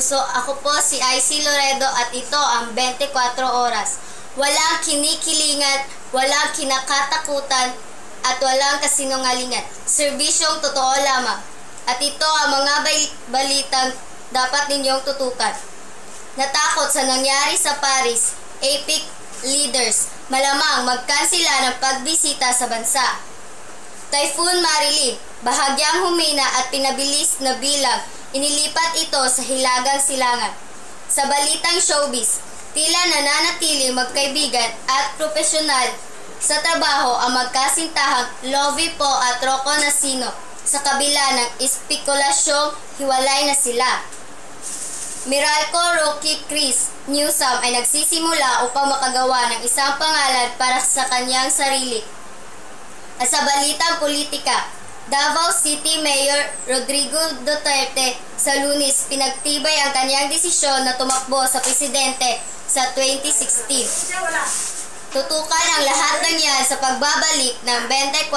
puso. Ako po si IC Loredo at ito ang 24 oras. Walang kinikilingan, walang kinakatakutan at walang kasinungalingan. Serbisyong totoo lamang. At ito ang mga balitang dapat ninyong tutukan. Natakot sa nangyari sa Paris, APEC leaders malamang magkansila ng pagbisita sa bansa. Typhoon Marilyn, bahagyang humina at pinabilis na bilang, inilipat ito sa Hilagang Silangan. Sa balitang showbiz, tila nananatiling magkaibigan at profesional sa trabaho ang magkasintahang Lovie Poe at Rocco Nacino sa kabila ng espekulasyong hiwalay na sila. Meralco Rocky Chris Newsom ay nagsisimula upang makagawa ng isang pangalan para sa kanyang sarili. At sa balitang politika, Davao City Mayor Rodrigo Duterte sa Lunes pinagtibay ang kanyang desisyon na tumakbo sa presidente sa 2016. Tutukan ang lahat ng yan sa pagbabalik ng 24